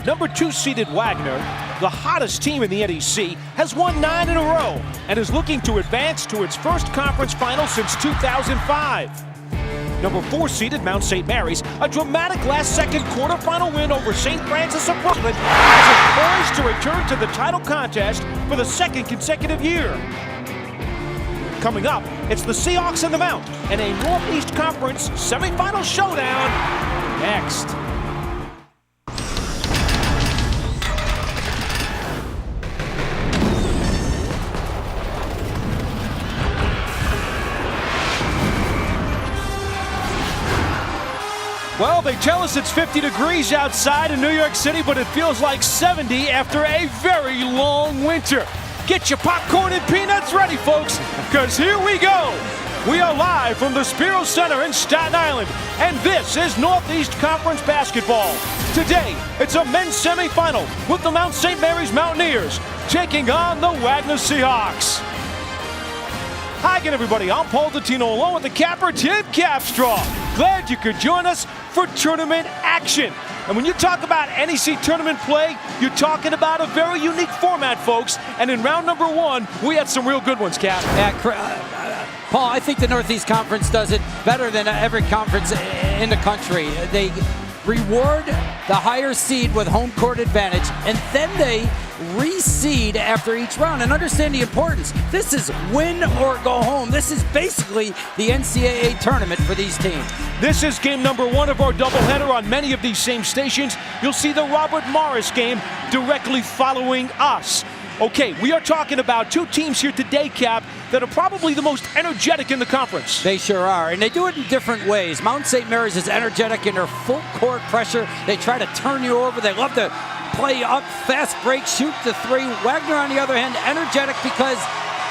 Number 2 seeded Wagner, the hottest team in the NEC, has won 9 in a row and is looking to advance to its first conference final since 2005. Number 4 seeded Mount St. Mary's, a dramatic last-second quarterfinal win over St. Francis of Brooklyn, is poised to return to the title contest for the second consecutive year. Coming up, it's the Seahawks and the Mount, and a Northeast Conference semifinal showdown next. Well, they tell us it's 50 degrees outside in New York City, but it feels like 70 after a very long winter. Get your popcorn and peanuts ready, folks, because here we go. We are live from the Spiro Center in Staten Island, and this is Northeast Conference basketball. Today, it's a men's semifinal with the Mount St. Mary's Mountaineers taking on the Wagner Seahawks. Hi again, everybody. I'm Paul Dottino, along with the capper, Tim Capstraw. Glad you could join us for tournament action. And when you talk about NEC tournament play, you're talking about a very unique format, folks. And in round number 1, we had some real good ones, Cap. Paul, I think the Northeast Conference does it better than every conference in the country. They reward the higher seed with home court advantage, and then they reseed after each round. And understand the importance. This is win or go home. This is basically the NCAA tournament for these teams. This is game number 1 of our doubleheader on many of these same stations. You'll see the Robert Morris game directly following us. Okay, we are talking about 2 teams here today, Cap, that are probably the most energetic in the conference. They sure are, and they do it in different ways. Mount St. Mary's is energetic in their full court pressure. They try to turn you over. They love to play up, fast break, shoot the 3. Wagner, on the other hand, energetic because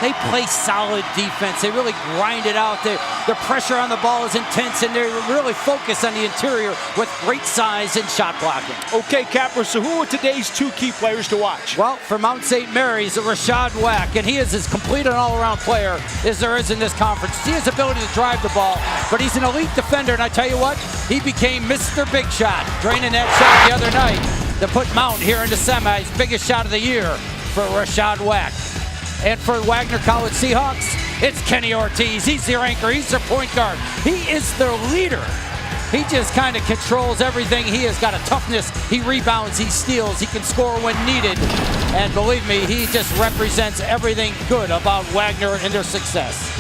they play solid defense. They really grind it out. Their pressure on the ball is intense, and they really focus on the interior with great size and shot blocking. Okay, Capper, so who are today's 2 key players to watch? Well, for Mount St. Mary's, Rashad Wack, and he is as complete an all-around player as there is in this conference. He has the ability to drive the ball, but he's an elite defender, and I tell you what, he became Mr. Big Shot, draining that shot the other night to put Mount here in the semis. Biggest shot of the year for Rashad Wack. And for Wagner College Seahawks, it's Kenny Ortiz. He's their anchor. He's their point guard. He is their leader. He just kind of controls everything. He has got a toughness. He rebounds. He steals. He can score when needed. And believe me, he just represents everything good about Wagner and their success.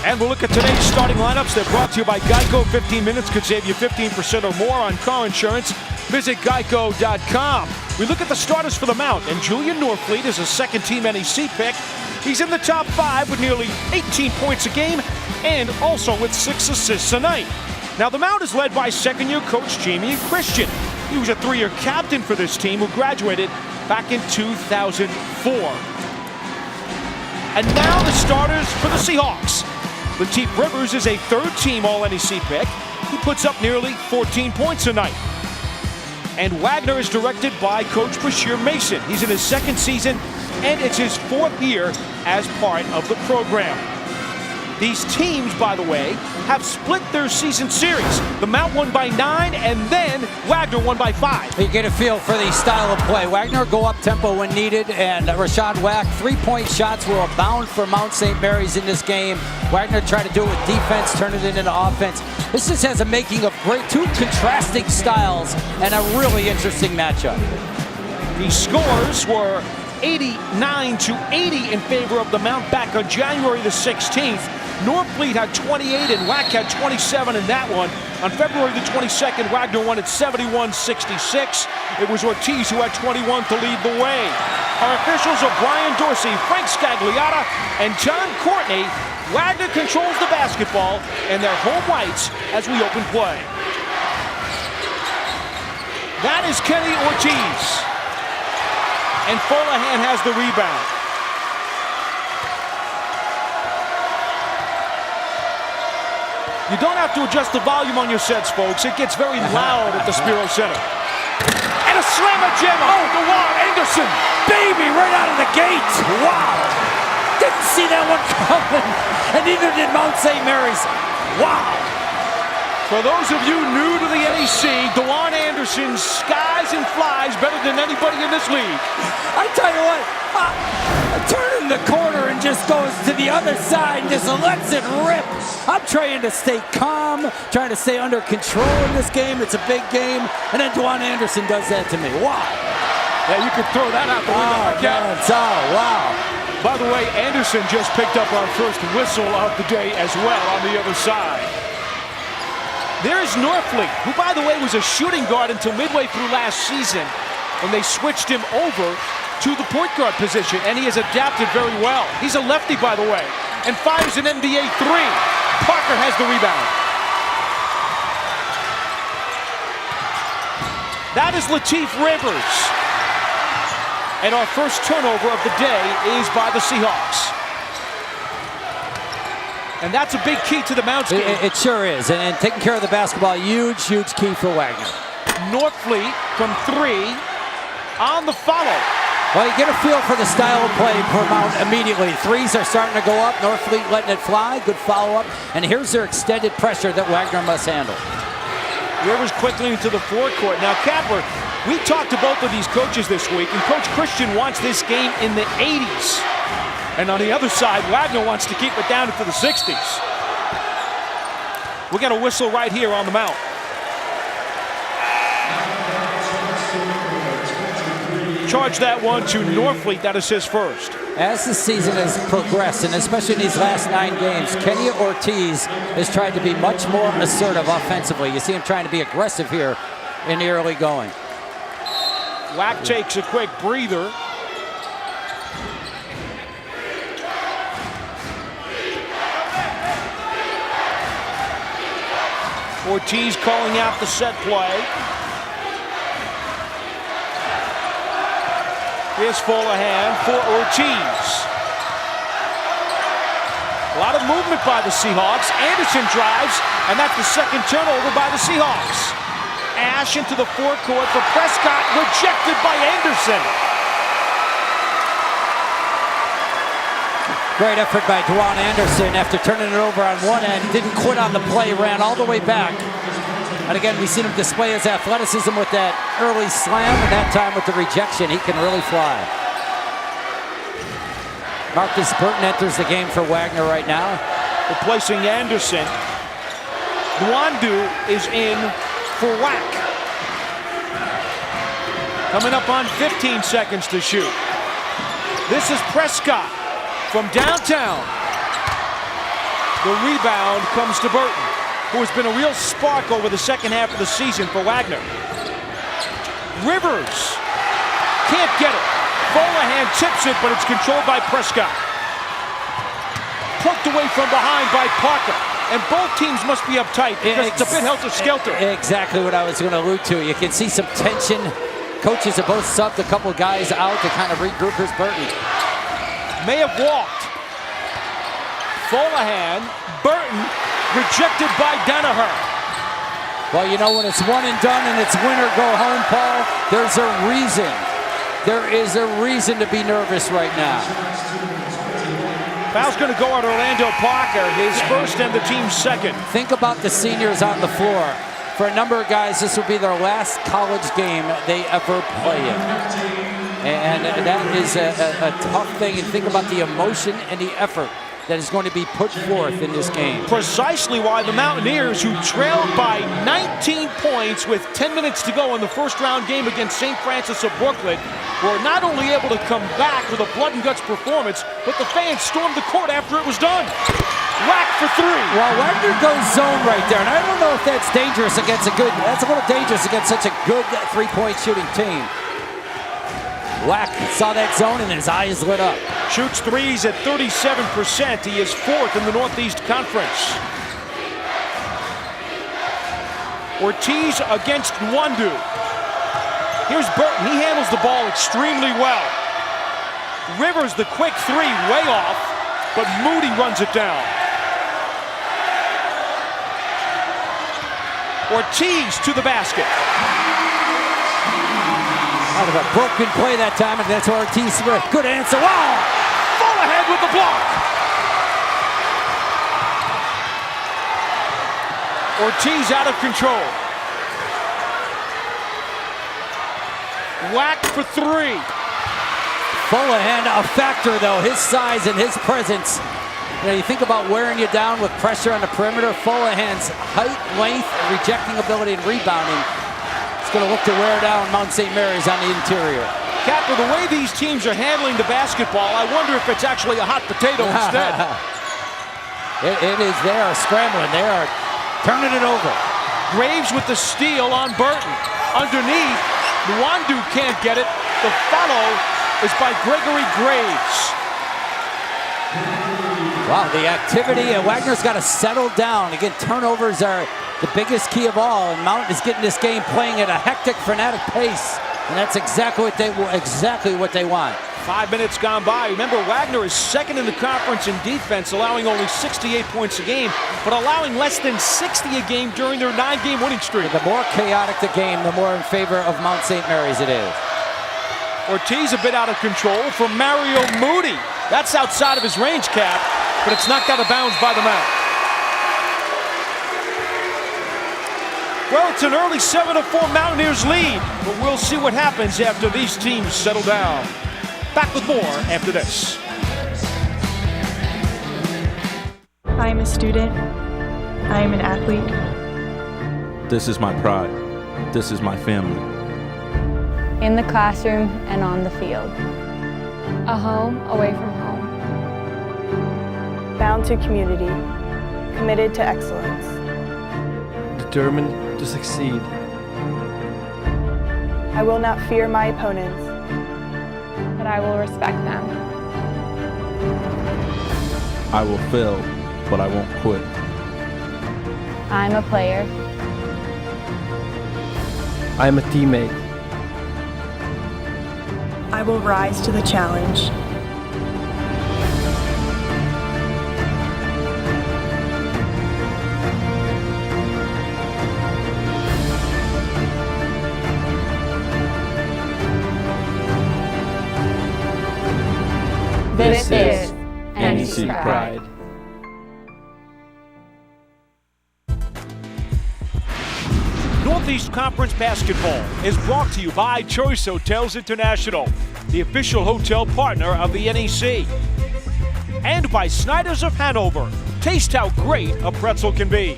And we'll look at today's starting lineups. They're brought to you by Geico. 15 minutes could save you 15% or more on car insurance. Visit geico.com. We look at the starters for the Mount, and Julian Norfleet is a second-team NEC pick. He's in the top 5 with nearly 18 points a game and also with 6 assists a night. Now, the Mount is led by second-year coach Jamie Christian. He was a 3-year captain for this team who graduated back in 2004. And now the starters for the Seahawks. Lateef Rivers is a third-team All-NEC pick. He puts up nearly 14 points a night. And Wagner is directed by Coach Bashir Mason. He's in his 2nd season, and it's his 4th year as part of the program. These teams, by the way, have split their season series. The Mount won by 9, and then Wagner won by 5. You get a feel for the style of play. Wagner go up tempo when needed, and Rashad Wack, 3-point shots will abound for Mount St. Mary's in this game. Wagner tried to do it with defense, turn it into offense. This just has a making of great 2 contrasting styles and a really interesting matchup. The scores were 89-80 in favor of the Mount back on January the 16th. Norfleet had 28 and Wack had 27 in that one. On February the 22nd, Wagner won at 71-66. It was Ortiz who had 21 to lead the way. Our officials are Brian Dorsey, Frank Scagliotta, and John Courtney. Wagner controls the basketball and their home whites as we open play. That is Kenny Ortiz. And Folahan has the rebound. You don't have to adjust the volume on your sets, folks. It gets very loud at the Spiro Center. And a slammer jam. Oh, the wall. Anderson. Baby, right out of the gate. Wow. Didn't see that one coming. And neither did Mount St. Mary's. Wow. For those of you new to the NEC, Dewan Anderson skies and flies better than anybody in this league. I tell you what, turning the corner and just goes to the other side and just lets it rip. I'm trying to stay calm, trying to stay under control in this game. It's a big game. And then Dewan Anderson does that to me. Wow. Yeah, you could throw that out the window. Wow. By the way, Anderson just picked up our first whistle of the day as well on the other side. There's Norfleet, who, by the way, was a shooting guard until midway through last season when they switched him over to the point guard position, and he has adapted very well. He's a lefty, by the way, and fires an NBA three. Parker has the rebound. That is Latif Rivers. And our first turnover of the day is by the Seahawks. And that's a big key to the Mounts game. It sure is. And taking care of the basketball, huge key for Wagner. Norfleet from three on the follow. Well, you get a feel for the style of play for Mount immediately. Threes are starting to go up. Norfleet letting it fly. Good follow-up. And here's their extended pressure that Wagner must handle. Rivers quickly into the forecourt. Now, Kapler, we talked to both of these coaches this week, and Coach Christian wants this game in the 80s. And on the other side, Wagner wants to keep it down into the 60s. We got a whistle right here on the Mount. Charge that one to Norfleet. That is his first. As the season has progressed, and especially in these last 9 games, Kenny Ortiz has tried to be much more assertive offensively. You see him trying to be aggressive here in the early going. Wack takes a quick breather. Ortiz calling out the set play. Here's Fullahan for Ortiz. A lot of movement by the Seahawks. Anderson drives, and that's the second turnover by the Seahawks. Ash into the forecourt for Prescott, rejected by Anderson. Great effort by Dewan Anderson after turning it over on one end. Didn't quit on the play, ran all the way back. And again, we've seen him display his athleticism with that early slam, and that time with the rejection, he can really fly. Marcus Burton enters the game for Wagner right now. Replacing Anderson. Nwandu is in for Wack. Coming up on 15 seconds to shoot. This is Prescott from downtown. The rebound comes to Burton, who has been a real spark over the second half of the season for Wagner. Rivers can't get it. Fullahan tips it, but it's controlled by Prescott. Poked away from behind by Parker. And both teams must be uptight because it's a bit helter-skelter. Exactly what I was going to allude to. You can see some tension. Coaches have both subbed a couple guys out to kind of regroup his Burton. May have walked. Fullahan, Burton, rejected by Danaher. Well, you know, when it's one and done and it's win or go home, Paul, there's a reason. There is a reason to be nervous right now. Foul's going to go on Orlando Parker, his first and the team's second. Think about the seniors on the floor. For a number of guys, this will be their last college game they ever play in. And that is a tough thing. And think about the emotion and the effort that is going to be put forth in this game. Precisely why the Mountaineers, who trailed by 19 points with 10 minutes to go in the first round game against St. Francis of Brooklyn, were not only able to come back with a blood and guts performance, but the fans stormed the court after it was done. Wack for three. Well, Wagner goes zone right there, and I don't know if that's dangerous against that's a little dangerous against such a good three-point shooting team. Wack saw that zone and his eyes lit up. Shoots threes at 37%. He is fourth in the Northeast Conference. Ortiz against Nwandu. Here's Burton. He handles the ball extremely well. Rivers, the quick three, way off, but Moody runs it down. Ortiz to the basket. Out of a broken play that time, and that's Ortiz. Good answer. Wow! Fullahan with the block. Ortiz out of control. Whack for three. Fullahan a factor though, his size and his presence. You know, you think about wearing you down with pressure on the perimeter. Fullahan's height, length, rejecting ability, and rebounding. It's going to look to wear down Mount St. Mary's on the interior. Cap, with the way these teams are handling the basketball, I wonder if it's actually a hot potato instead. It is. They are scrambling. They are turning it over. Graves with the steal on Burton. Underneath, Nwandu can't get it. The follow is by Gregory Graves. Wow, the activity, and Wagner's got to settle down. Again, turnovers are the biggest key of all, and Mount is getting this game playing at a hectic, frenetic pace, and that's exactly what they want. 5 minutes gone by. Remember, Wagner is second in the conference in defense, allowing only 68 points a game, but allowing less than 60 a game during their 9-game winning streak. The more chaotic the game, the more in favor of Mount St. Mary's it is. Ortiz a bit out of control from Mario Moody. That's outside of his range, Cap, but it's knocked out of bounds by the Mount. Well, it's an early 7-4 Mountaineers lead, but we'll see what happens after these teams settle down. Back with more after this. I am a student. I am an athlete. This is my pride. This is my family. In the classroom and on the field. A home away from home. Bound to community. Committed to excellence. Determined to succeed. I will not fear my opponents. But I will respect them. I will fail, but I won't quit. I'm a player. I am a teammate. I will rise to the challenge. This is NEC Pride. Northeast Conference Basketball is brought to you by Choice Hotels International, the official hotel partner of the NEC. And by Snyder's of Hanover. Taste how great a pretzel can be.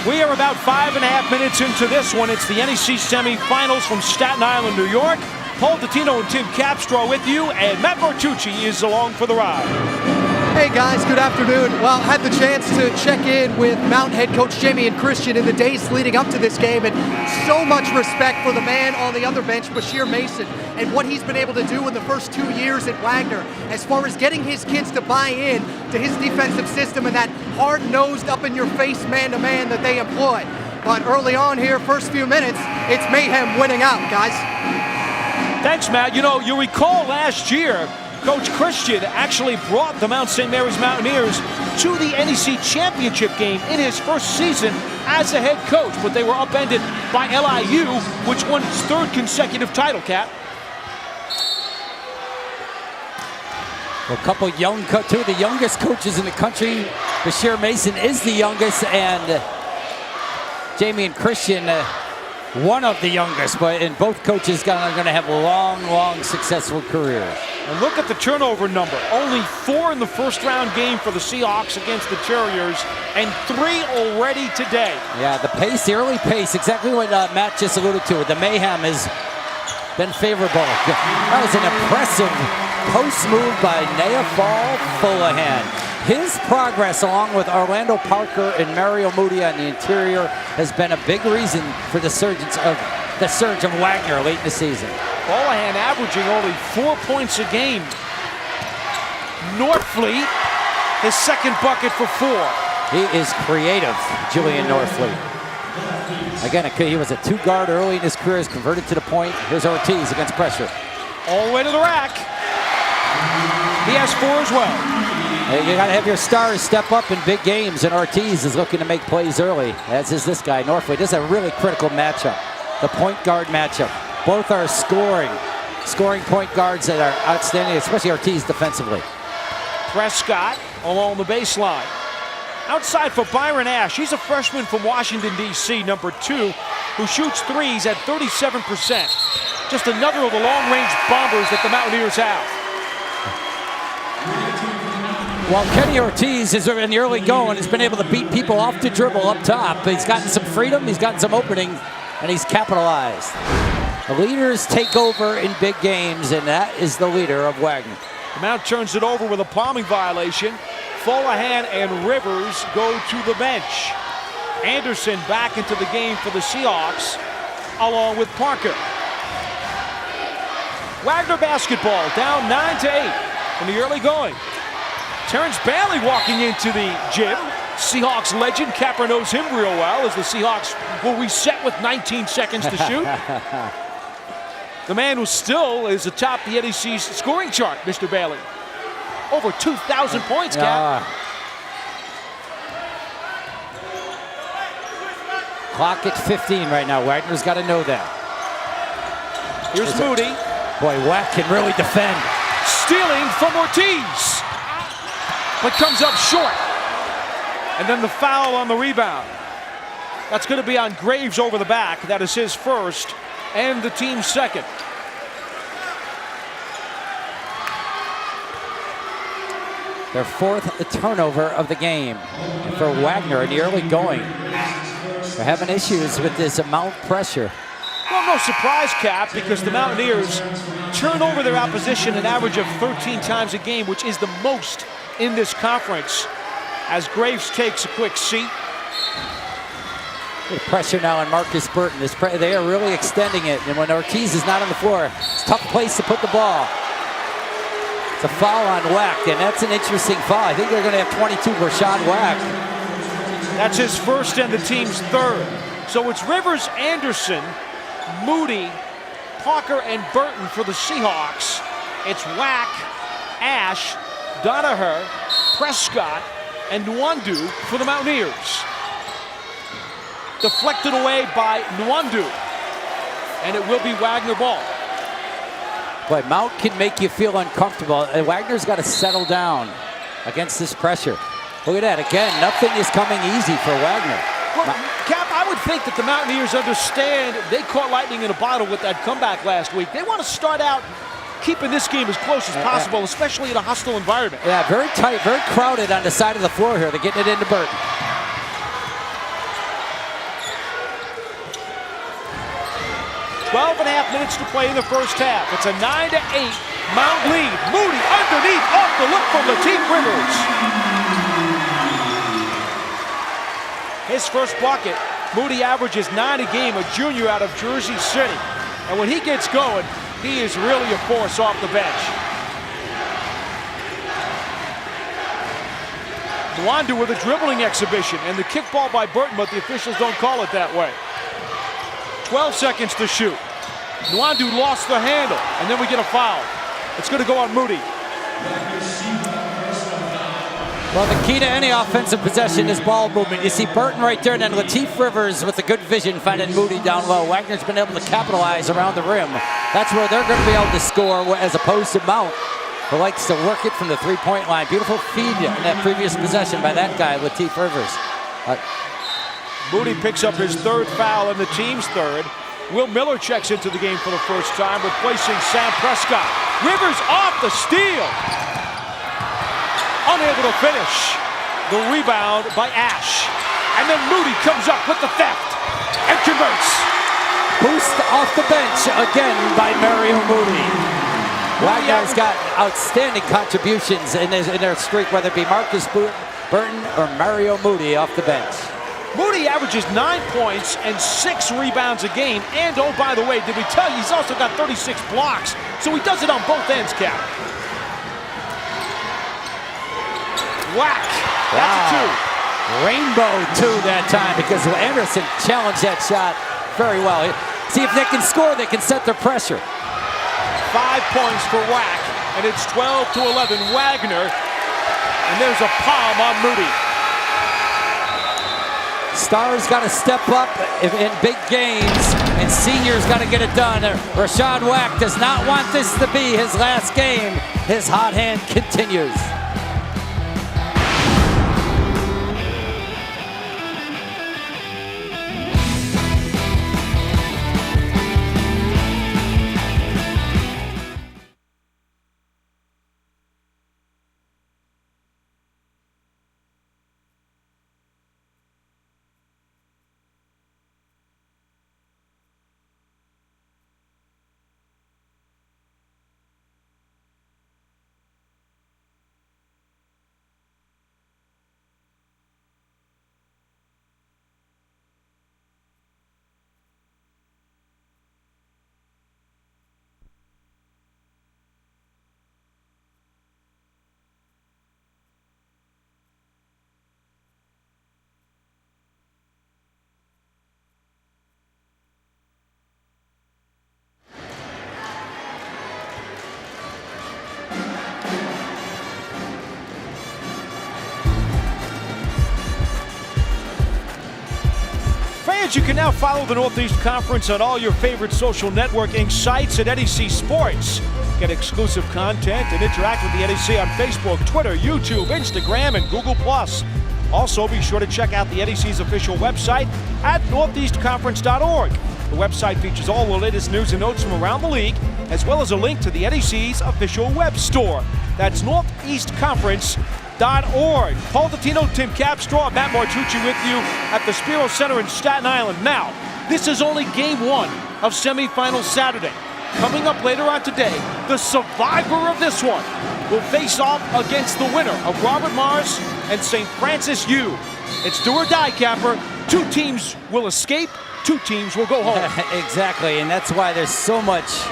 We are about 5.5 minutes into this one. It's the NEC semifinals from Staten Island, New York. Paul Dottino and Tim Capstraw with you, and Matt Martucci is along for the ride. Hey guys, good afternoon. Well, had the chance to check in with Mount head coach Jamie and Christian in the days leading up to this game, and so much respect for the man on the other bench, Bashir Mason, and what he's been able to do in the first 2 years at Wagner as far as getting his kids to buy in to his defensive system and that hard-nosed, up-in-your-face man-to-man that they employ. But early on here, first few minutes, it's mayhem winning out, guys. Thanks, Matt. You know, you recall last year, Coach Christian actually brought the Mount St. Mary's Mountaineers to the NEC championship game in his first season as a head coach, but they were upended by LIU, which won its third consecutive title, Cap. Well, a couple young, two of the youngest coaches in the country. Bashir Mason is the youngest, and Jamie and Christian, one of the youngest, and both coaches are going to have long, successful careers. And look at the turnover number. Only 4 in the first round game for the Seahawks against the Terriers, and 3 already today. Yeah, the pace, the early pace, exactly what Matt just alluded to. The mayhem has been favorable. That was an impressive post move by Neafal Fullahan. His progress, along with Orlando Parker and Mario Moody on the interior, has been a big reason for the surge of Wagner late in the season. Fullahan averaging only 4 points a game. Norfleet, his second bucket for 4. He is creative, Julian Norfleet. Again, he was a 2-guard early in his career, has converted to the point. Here's Ortiz against pressure. All the way to the rack. He has 4 as well. You got to have your stars step up in big games, and Ortiz is looking to make plays early, as is this guy, Norfleet. This is a really critical matchup, the point guard matchup. Both are scoring point guards that are outstanding, especially Ortiz defensively. Prescott along the baseline. Outside for Byron Ash. He's a freshman from Washington, D.C., number 2, who shoots threes at 37%. Just another of the long-range bombers that the Mountaineers have. While Kenny Ortiz is in the early going, has been able to beat people off the dribble up top. He's gotten some freedom, he's gotten some opening, and he's capitalized. The leaders take over in big games, and that is the leader of Wagner. The Mount turns it over with a palming violation. Folahan and Rivers go to the bench. Anderson back into the game for the Seahawks, along with Parker. Wagner basketball down 9-8 in the early going. Terrence Bailey walking into the gym. Seahawks legend, Capper knows him real well, as the Seahawks will reset with 19 seconds to shoot. The man who still is atop the NEC's scoring chart, Mr. Bailey. Over 2,000 points, Cap. Clock at 15 right now. Wagner's got to know that. Here's Moody. Boy, Wack can really defend. Stealing from Ortiz, but comes up short. And then the foul on the rebound. That's going to be on Graves over the back. That is his first and the team's second. Their fourth turnover of the game. And for Wagner in the early going, they're having issues with this amount of pressure. Well, no surprise, Cap, because the Mountaineers turn over their opposition an average of 13 times a game, which is the most in this conference. As Graves takes a quick seat. Good pressure now on Marcus Burton. They are really extending it, and when Ortiz is not on the floor, it's a tough place to put the ball. It's a foul on Wack, and that's an interesting foul. I think they're going to have 22 for Rashad Wack. That's his first and the team's third. So it's Rivers, Anderson, Moody, Parker, and Burton for the Seahawks. It's Wack, Ash, Donaher, Prescott, and Nwandu for the Mountaineers. Deflected away by Nwandu, and it will be Wagner ball. Boy, Mount can make you feel uncomfortable, and Wagner's got to settle down against this pressure. Look at that, again, nothing is coming easy for Wagner. Well, Cap, I would think that the Mountaineers understand they caught lightning in a bottle with that comeback last week. They want to start out keeping this game as close as possible, especially in a hostile environment. Yeah, very tight, very crowded on the side of the floor here. They're getting it into Burton. 12.5 minutes to play in the first half. It's a 9-8 Mount lead. Moody underneath, off the look from Lateef Rivers. His first bucket. Moody averages 9 a game, a junior out of Jersey City. And when he gets going, he is really a force off the bench. Nwandu with a dribbling exhibition, and the kickball by Burton, but the officials don't call it that way. 12 seconds to shoot. Nwandu lost the handle, and then we get a foul. It's going to go on Moody. Well, the key to any offensive possession is ball movement. You see Burton right there, and then Lateef Rivers with a good vision finding Moody down low. Wagner's been able to capitalize around the rim. That's where they're going to be able to score, as opposed to Mount, who likes to work it from the three-point line. Beautiful feed in that previous possession by that guy, Lateef Rivers. Moody picks up his third foul and the team's third. Will Miller checks into the game for the first time, replacing Sam Prescott. Rivers off the steal. Unable to finish. The rebound by Ash. And then Moody comes up with the theft and converts. Boost off the bench again by Mario Moody. Wagner's got outstanding contributions in their streak, whether it be Marcus Burton or Mario Moody off the bench. Moody averages 9 points and 6 rebounds a game. And oh, by the way, did we tell you he's also got 36 blocks? So he does it on both ends, Cap. Whack. That's a 2. Rainbow 2 that time, because Anderson challenged that shot very well. See if they can score, they can set their pressure. 5 points for Wack, and it's 12-11 Wagner. And there's a palm on Moody. Stars got to step up in big games, and seniors got to get it done. Rashad Wack does not want this to be his last game. His hot hand continues. Fans, you can now follow the Northeast Conference on all your favorite social networking sites at NEC Sports. Get exclusive content and interact with the NEC on Facebook, Twitter, YouTube, Instagram, and Google+. Also, be sure to check out the NEC's official website at northeastconference.org. The website features all the latest news and notes from around the league, as well as a link to the NEC's official web store. That's northeastconference.org. Paul Dottino, Tim Capstraw, Matt Martucci with you at the Spiro Center in Staten Island. Now, this is only game one of semifinal Saturday. Coming up later on today, the survivor of this one will face off against the winner of Robert Morris and St. Francis U. It's do or die, Capper. Two teams will escape, two teams will go home. Exactly, and that's why there's so much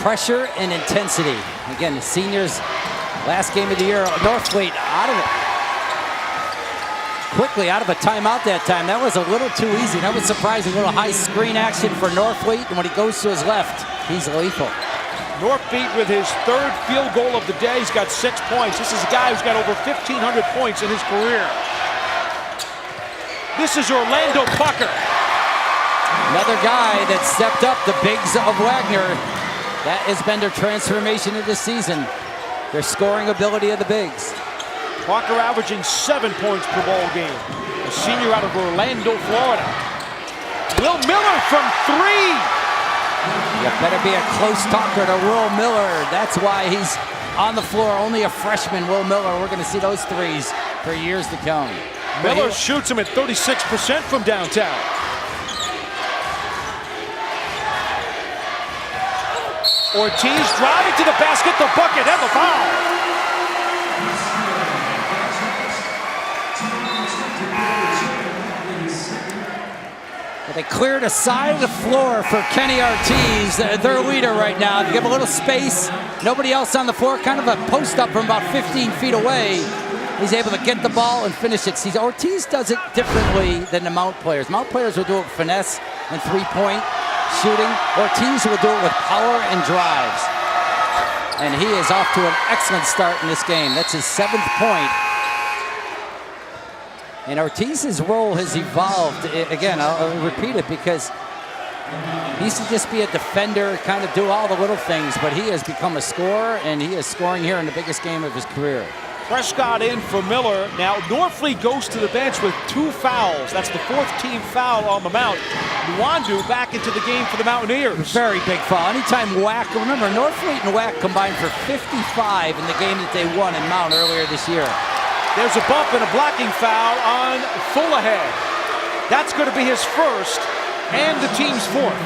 pressure and intensity. Again, the seniors, last game of the year, Norfleet out of it. Quickly out of a timeout that time. That was a little too easy. That was surprising. A little high screen action for Norfleet, and when he goes to his left, he's lethal. Norfleet with his third field goal of the day. He's got 6 points. This is a guy who's got over 1,500 points in his career. This is Orlando Pucker. Another guy that stepped up, the bigs of Wagner. That has been their transformation of this season. Their scoring ability of the bigs. Pucker averaging 7 points per ball game. A senior out of Orlando, Florida. Will Miller from three. You better be a close talker to Will Miller. That's why he's on the floor. Only a freshman, Will Miller. We're going to see those threes for years to come. Miller shoots him at 36% from downtown. Ortiz driving to the basket, the bucket, and the foul. They cleared a side of the floor for Kenny Ortiz, their leader right now. They give a little space, nobody else on the floor, kind of a post up from about 15 feet away. He's able to get the ball and finish it. See, Ortiz does it differently than the Mount players. Mount players will do it with finesse and three-point shooting. Ortiz will do it with power and drives. And he is off to an excellent start in this game. That's his 7th point. And Ortiz's role has evolved. Again, I'll repeat it because he used to just be a defender, kind of do all the little things, but he has become a scorer, and he is scoring here in the biggest game of his career. Prescott in for Miller. Now, Norfleet goes to the bench with 2 fouls. That's the 4th team foul on the Mount. Nwandu back into the game for the Mountaineers. Very big foul. Anytime Wack, remember, Norfleet and Wack combined for 55 in the game that they won in Mount earlier this year. There's a bump and a blocking foul on Fullahead. That's going to be his first and the team's 4th.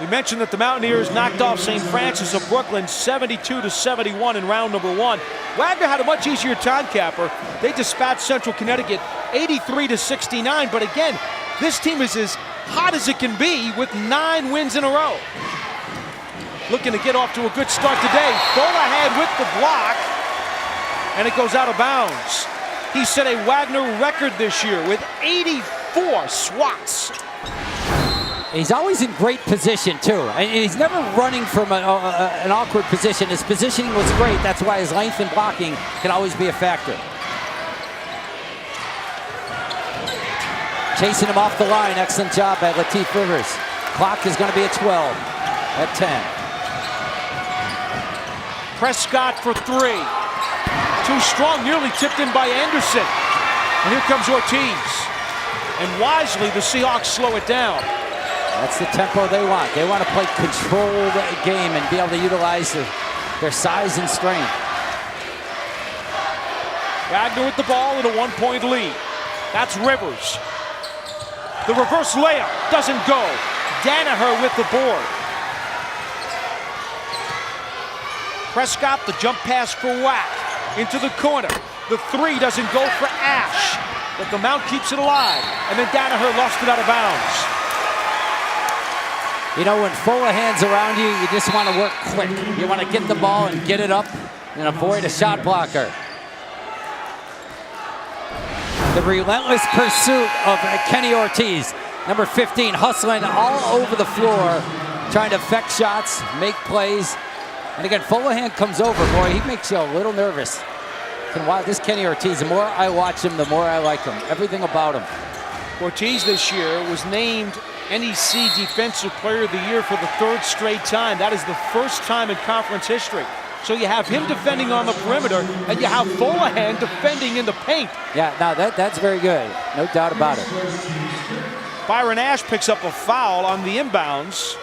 We mentioned that the Mountaineers knocked off St. Francis of Brooklyn 72-71 in round number 1. Wagner had a much easier time, Capper. They dispatched Central Connecticut 83-69, but again, this team is as hot as it can be with 9 wins in a row. Looking to get off to a good start today. Fullahead with the block, and it goes out of bounds. He set a Wagner record this year with 84 swats. He's always in great position, too. And he's never running from an awkward position. His positioning was great. That's why his length and blocking can always be a factor. Chasing him off the line. Excellent job by Latif Rivers. Clock is going to be at 12, at 10. Prescott for 3. Too strong, nearly tipped in by Anderson. And here comes Ortiz. And wisely, the Seahawks slow it down. That's the tempo they want. They want to play controlled game and be able to utilize their size and strength. Wagner with the ball in a 1-point lead. That's Rivers. The reverse layup doesn't go. Danaher with the board. Prescott, the jump pass for Wack. Into the corner. The 3 doesn't go for Ash. But the Mount keeps it alive. And then Danaher lost it out of bounds. You know, when Fullahead's around you, you just want to work quick. You want to get the ball and get it up and avoid a shot blocker. The relentless pursuit of Kenny Ortiz, number 15, hustling all over the floor, trying to affect shots, make plays. And again, Fullahan comes over, boy, he makes you a little nervous. And wow, this Kenny Ortiz, the more I watch him, the more I like him. Everything about him. Ortiz this year was named NEC Defensive Player of the Year for the 3rd straight time. That is the first time in conference history. So you have him defending on the perimeter, and you have Fullahan defending in the paint. Yeah, now that's very good. No doubt about it. Byron Ash picks up a foul on the inbounds.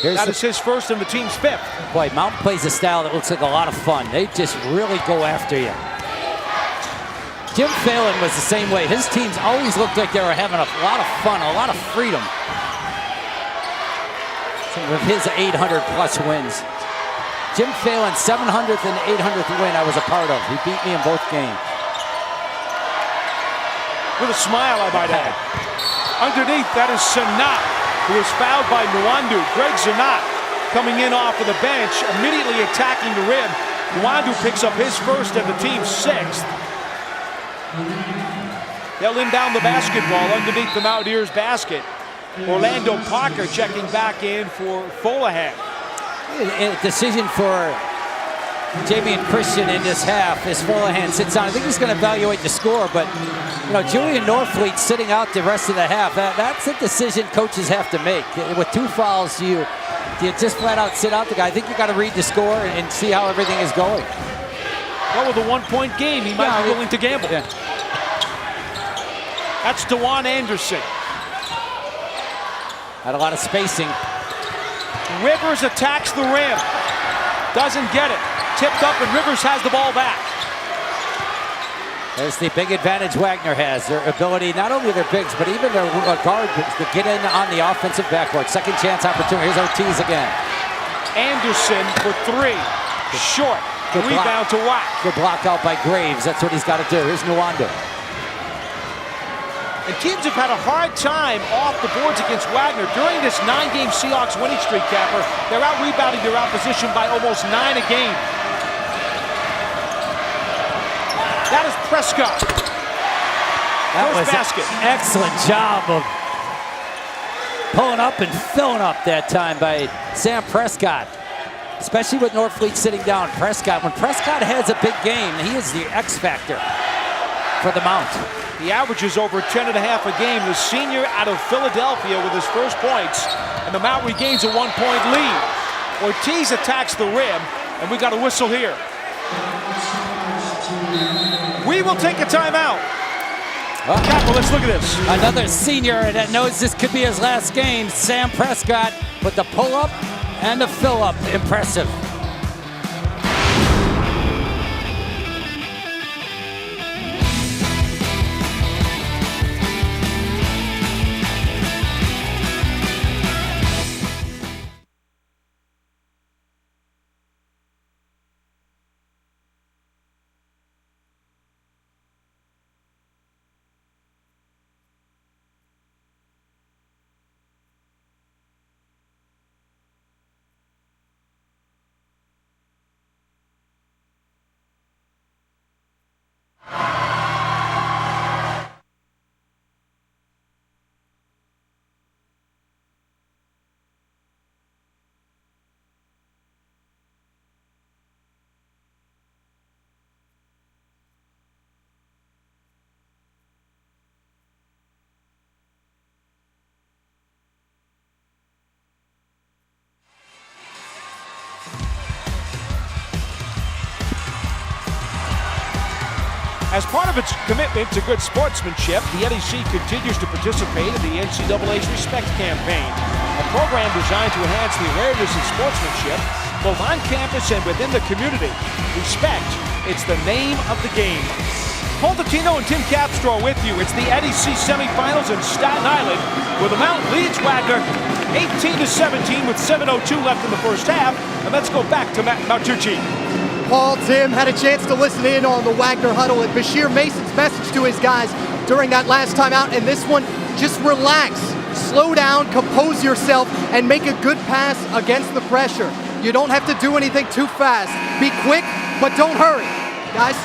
That is his first and the team's 5th. Boy, Mountain plays a style that looks like a lot of fun. They just really go after you. Jim Phelan was the same way. His teams always looked like they were having a lot of fun, a lot of freedom. With his 800-plus wins. Jim Phelan's 700th and 800th win I was a part of. He beat me in both games. With a smile, I might add. Underneath, that is Sanat, who is fouled by Nwandu. Greg Sanat coming in off of the bench, immediately attacking the rim. Nwandu picks up his first and the team's 6th. They'll inbound the basketball underneath the Mountaineers basket. Orlando Parker checking back in for Fullahan. A decision for Jamie and Christian in this half as Fullahan sits on. I think he's going to evaluate the score, but you know, Julian Norfleet sitting out the rest of the half. That's a decision coaches have to make. With 2 fouls, do you just flat out sit out the guy? I think you got to read the score and see how everything is going. Well, with a 1-point game, he might be willing to gamble. Yeah. That's DeJuan Anderson. Had a lot of spacing. Rivers attacks the rim. Doesn't get it. Tipped up, and Rivers has the ball back. There's the big advantage Wagner has. Their ability, not only their bigs, but even their guard to get in on the offensive backboard. Second chance opportunity. Here's Ortiz again. Anderson for 3. Short. Good rebound to Wack. Good block out by Graves. That's what he's got to do. Here's Nwandu. And teams have had a hard time off the boards against Wagner. During this 9-game Seahawks winning streak, Capper, they're out-rebounding their opposition by almost 9 a game. That is Prescott. That First was basket. an excellent job of pulling up and filling up that time by Sam Prescott. Especially with Norfleet sitting down. Prescott, when Prescott has a big game, he is the X factor for the Mount. He averages over 10.5 a game. The senior out of Philadelphia with his first points, and the Mount regains a 1-point lead. Ortiz attacks the rim, and we got a whistle here. We will take a timeout. Capper, let's look at this. Another senior that knows this could be his last game, Sam Prescott, with the pull-up and the fill-up. Impressive. As part of its commitment to good sportsmanship, the NEC continues to participate in the NCAA's Respect Campaign, a program designed to enhance the awareness of sportsmanship both on campus and within the community. Respect, it's the name of the game. Paul Dottino and Tim Capstraw with you. It's the NEC semifinals in Staten Island, where the Mount leads Wagner 18-17 with 7:02 left in the first half. And let's go back to Matt Mautucci. Paul, Tim had a chance to listen in on the Wagner huddle and Bashir Mason's message to his guys during that last time out. And this one, just relax, slow down, compose yourself, and make a good pass against the pressure. You don't have to do anything too fast. Be quick, but don't hurry. Guys.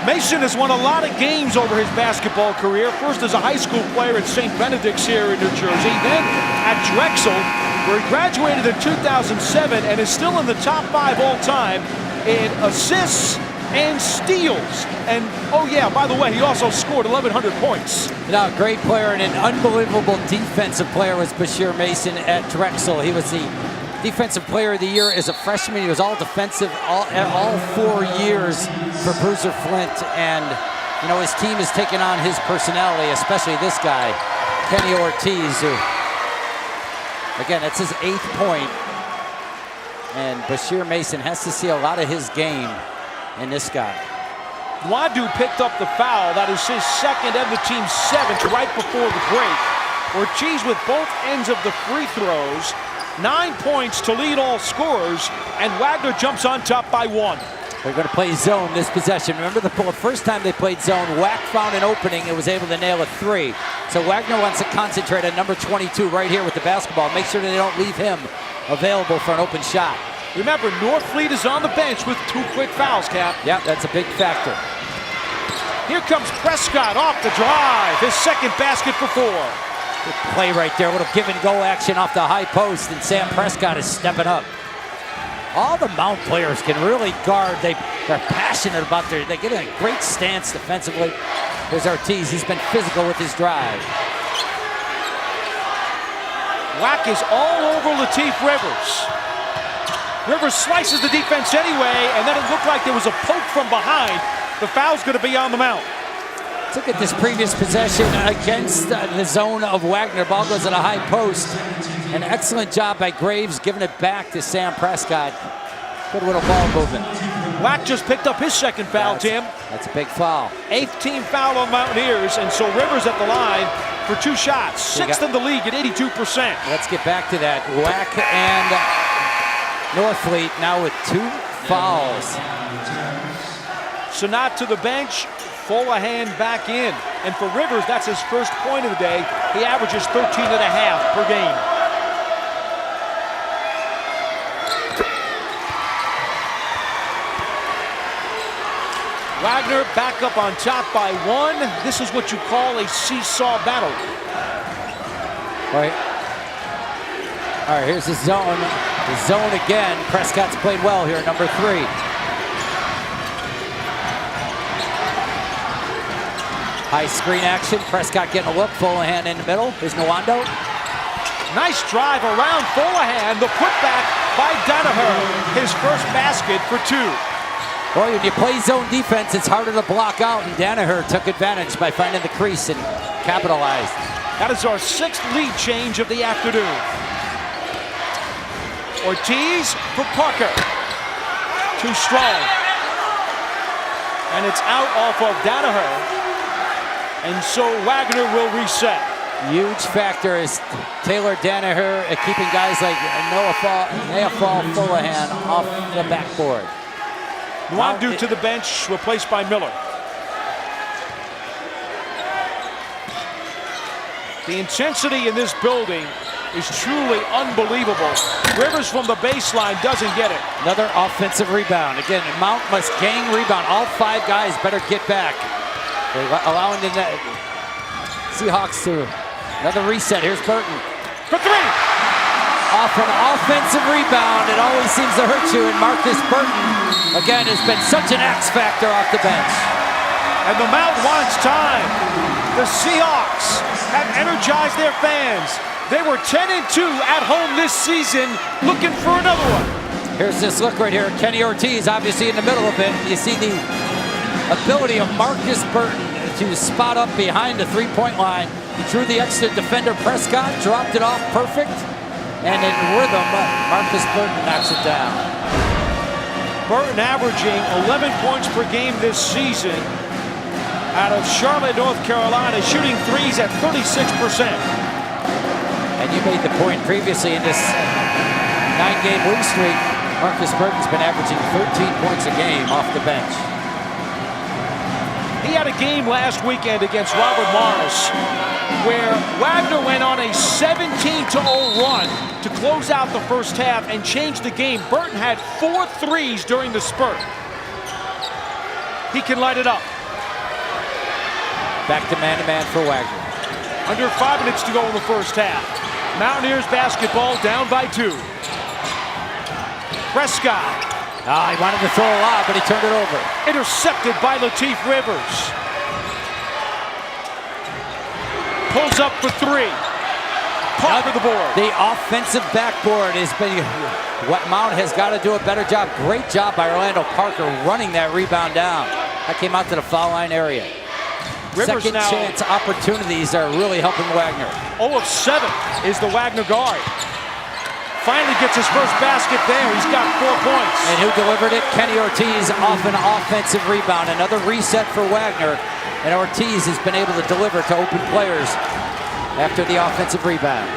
Mason has won a lot of games over his basketball career. First as a high school player at St. Benedict's here in New Jersey, then at Drexel, where he graduated in 2007 and is still in the top 5 all-time in assists and steals. And, oh yeah, by the way, he also scored 1,100 points. Now, a great player and an unbelievable defensive player was Bashir Mason at Drexel. He was the Defensive Player of the Year as a freshman. He was all defensive all 4 years for Bruiser Flint. And, you know, his team has taken on his personality, especially this guy, Kenny Ortiz, who, again, that's his 8th point. And Bashir Mason has to see a lot of his game in this guy. Wadu picked up the foul. That is his 2nd and the team's 7th right before the break. Ortiz with both ends of the free throws. 9 points to lead all scorers, and Wagner jumps on top by 1. They're going to play zone this possession. Remember the first time they played zone, Wack found an opening and was able to nail a 3. So Wagner wants to concentrate on number 22 right here with the basketball. Make sure that they don't leave him available for an open shot. Remember, Norfleet is on the bench with 2 quick fouls, Cap. Yep, that's a big factor. Here comes Prescott off the drive. His 2nd basket for 4. Good play right there. A little give-and-go action off the high post, and Sam Prescott is stepping up. All the Mount players can really guard. They're passionate about they get in a great stance defensively. There's Ortiz. He's been physical with his drive. Wack is all over Lateef Rivers. Rivers slices the defense anyway, and then it looked like there was a poke from behind. The foul's going to be on the Mount. Look at this previous possession against the zone of Wagner. Ball goes at a high post. An excellent job by Graves giving it back to Sam Prescott. Good little ball movement. Wack just picked up his 2nd foul, Tim. That's a big foul. 8th team foul on Mountaineers, and so Rivers at the line for 2 shots. 6th in the league at 82%. Let's get back to that. Wack and Norfleet now with 2 fouls. Sanat to the bench. Folahan back in. And for Rivers, that's his 1st point of the day. He averages 13.5 per game. Wagner back up on top by 1. This is what you call a seesaw battle. All right, here's the zone. The zone again. Prescott's played well here, number 3. High screen action. Prescott getting a look. Folahan in the middle. Here's Nwando. Nice drive around Folahan. The putback by Danaher. His 1st basket for 2. Boy, when you play zone defense, it's harder to block out, and Danaher took advantage by finding the crease and capitalized. That is our 6th lead change of the afternoon. Ortiz for Parker. Too strong. And it's out off of Danaher. And so Wagner will reset. Huge factor is Taylor Danaher at keeping guys like Neafal Folahan off the backboard. Nwando to the bench, replaced by Miller. The intensity in this building is truly unbelievable. Rivers from the baseline doesn't get it. Another offensive rebound. Again, Mount must gang rebound. All 5 guys better get back. They're allowing the Seahawks to another reset. Here's Burton. For 3! Off an offensive rebound. It always seems to hurt you. And Marcus Burton, again, has been such an X factor off the bench. And the Mount wants time. The Seahawks have energized their fans. They were 10-2 at home this season, looking for another one. Here's this look right here. Kenny Ortiz, obviously in the middle of it. You see the ability of Marcus Burton to spot up behind the 3-point line. He drew the extra defender Prescott, dropped it off perfect, and in rhythm, Marcus Burton knocks it down. Burton averaging 11 points per game this season out of Charlotte, North Carolina, shooting 3s at 36%. And you made the point previously in this 9-game win streak, Marcus Burton's been averaging 13 points a game off the bench. He had a game last weekend against Robert Morris where Wagner went on a 17-0 run to close out the first half and change the game. Burton had 4 threes during the spurt. He can light it up. Back to man-to-man for Wagner. Under 5 minutes to go in the first half. Mountaineers basketball down by 2. Prescott. He wanted to throw a lob, but he turned it over. Intercepted by Lateef Rivers. Pulls up for 3. Parker the board. The offensive backboard has been what Mount has got to do a better job. Great job by Orlando Parker running that rebound down. That came out to the foul line area. Rivers Second now, chance opportunities are really helping Wagner. 0 of 7 is the Wagner guard. Finally gets his first basket there. He's got 4 points. And who delivered it? Kenny Ortiz off an offensive rebound. Another reset for Wagner. And Ortiz has been able to deliver to open players after the offensive rebound.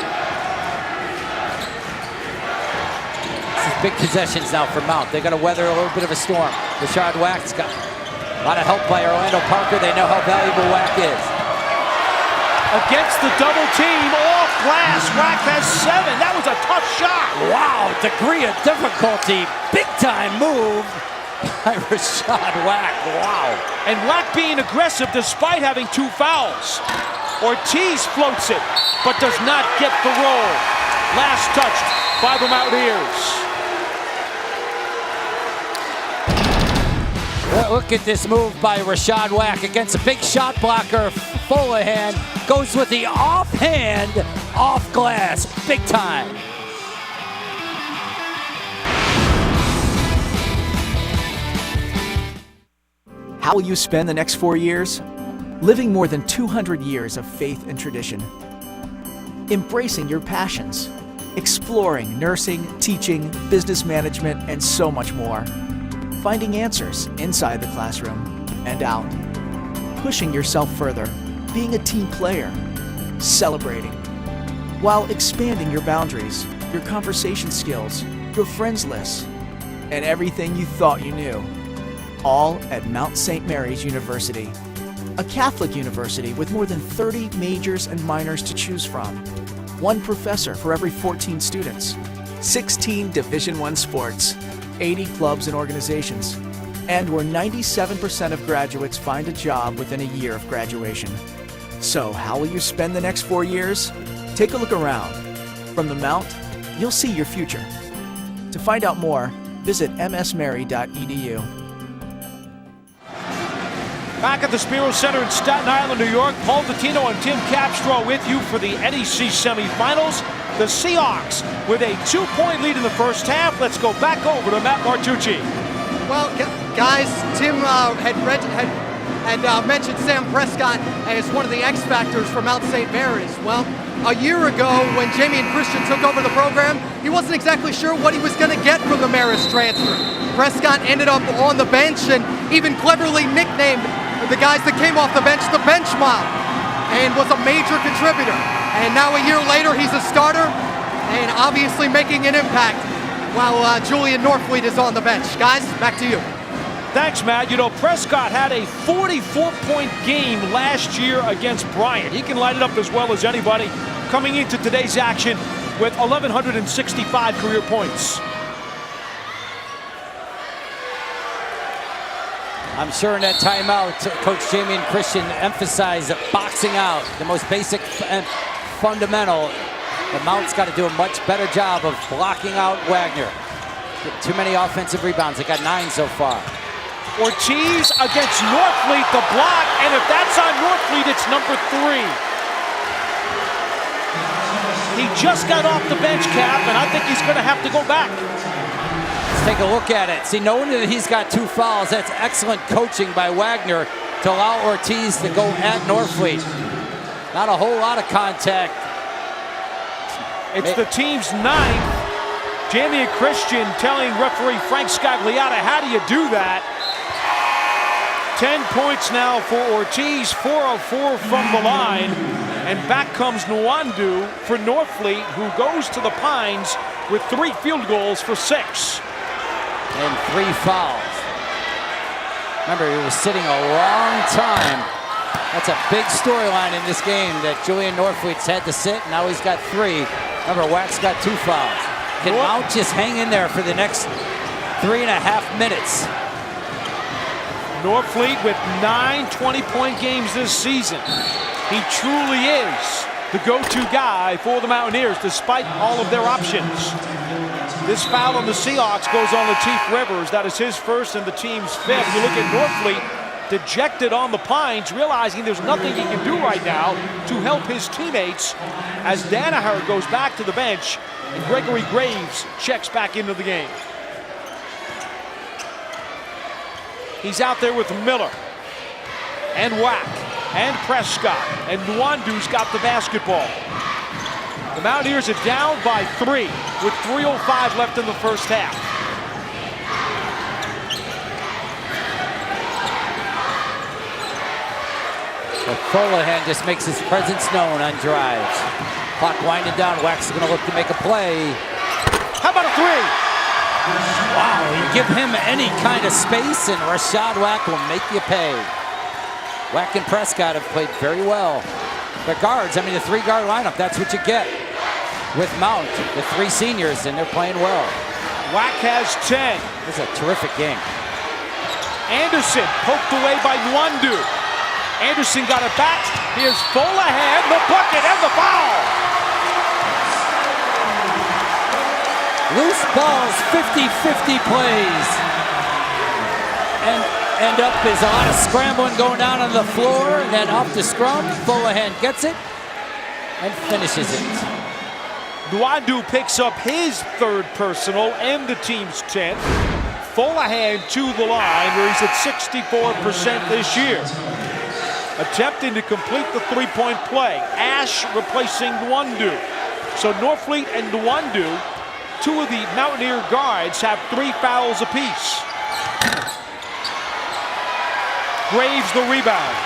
This is big possessions now for Mount. They got to weather a little bit of a storm. Rashad Wack's got a lot of help by Orlando Parker. They know how valuable Wack is. Against the double team, off glass. Wack has 7. That was a tough shot. Wow, degree of difficulty. Big time move by Rashad Wack. Wow. And Wack being aggressive despite having 2 fouls. Ortiz floats it, but does not get the roll. Last touched by the Mountaineers. Look at this move by Rashad Wack against a big shot blocker. Fullahan goes with the offhand, off glass, big time. How will you spend the next 4 years? Living more than 200 years of faith and tradition. Embracing your passions. Exploring nursing, teaching, business management, and so much more. Finding answers inside the classroom and out. Pushing yourself further. Being a team player. Celebrating. While expanding your boundaries, your conversation skills, your friends list, and everything you thought you knew. All at Mount St. Mary's University. A Catholic university with more than 30 majors and minors to choose from. 1 professor for every 14 students. 16 Division I sports. 80 clubs and organizations. And where 97% of graduates find a job within a year of graduation. So how will you spend the next 4 years? Take a look around. From the Mount, you'll see your future. To find out more, visit msmary.edu. Back at the Spiro Center in Staten Island, New York, Paul Dottino and Tim Capstraw with you for the NEC semifinals. The Seahawks with a 2-point lead in the first half. Let's go back over to Matt Martucci. Well, guys, Tim had mentioned Sam Prescott as one of the X factors for Mount St. Mary's. Well, a year ago when Jamie and Christian took over the program, he wasn't exactly sure what he was going to get from the Marist transfer. Prescott ended up on the bench and even cleverly nicknamed the guys that came off the bench Mob, and was a major contributor. And now a year later, he's a starter and obviously making an impact while Julian Norfleet is on the bench. Guys, back to you. Thanks, Matt. You know, Prescott had a 44-point game last year against Bryant. He can light it up as well as anybody coming into today's action with 1,165 career points. I'm sure in that timeout, Coach Jamie and Christian emphasized boxing out, the most basic and fundamental. The Mount's got to do a much better job of blocking out Wagner. Too many offensive rebounds. They got 9 so far. Ortiz against Norfleet, the block, and if that's on Norfleet, it's number 3. He just got off the bench, Cap, and I think he's going to have to go back. Let's take a look at it. See, knowing that he's got 2 fouls, that's excellent coaching by Wagner to allow Ortiz to go at Norfleet. Not a whole lot of contact. It's the team's 9th. Jamie and Christian telling referee Frank Scagliotta, how do you do that? 10 points now for Ortiz, 4 of 4 from the line. And back comes Nwandu for Norfleet, who goes to the Pines with 3 field goals for 6. And 3 fouls. Remember, he was sitting a long time. That's a big storyline in this game that Julian Norfleet's had to sit. Now he's got 3. Remember, Wack's got 2 fouls. Can Mount just hang in there for the next 3.5 minutes? Norfleet with 9 20-point games this season. He truly is the go-to guy for the Mountaineers despite all of their options. This foul on the Seahawks goes on Lateef Rivers. That is his first and the team's fifth. You look at Norfleet, dejected on the Pines, realizing there's nothing he can do right now to help his teammates as Danaher goes back to the bench and Gregory Graves checks back into the game. He's out there with Miller and Wack and Prescott, and Nwandu's got the basketball. The Mountaineers are down by 3 with 3:05 left in the first half. But Folahan just makes his presence known on drives. Clock winding down. Wack's going to look to make a play. How about a 3? Wow, you give him any kind of space and Rashad Wack will make you pay. Wack and Prescott have played very well. The guards, I mean the 3-guard lineup, that's what you get with Mount, the 3 seniors, and they're playing well. Wack has 10. This is a terrific game. Anderson poked away by Nwandu. Anderson got it back. Here's Folahan, the bucket and the foul. Loose balls, 50-50 plays. And end up is a lot of scrambling going down on the floor, and then off the scrum, Folahan gets it and finishes it. Nwandu picks up his 3rd personal and the team's 10th. Folahan to the line where he's at 64% this year. Attempting to complete the 3-point play. Ash replacing Nwandu. So Norfleet and Nwandu, 2 of the Mountaineer guards, have 3 fouls apiece. Graves the rebound.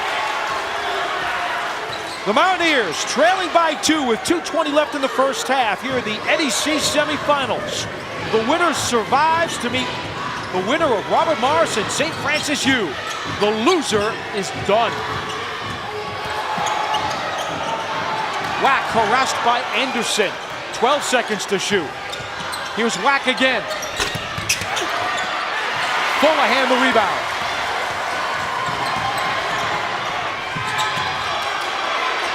The Mountaineers trailing by 2 with 2:20 left in the first half here in the NEC semifinals. The winner survives to meet the winner of Robert Morris and St. Francis U. The loser is done. Wack harassed by Anderson. 12 seconds to shoot. Here's Wack again. Folahan the rebound.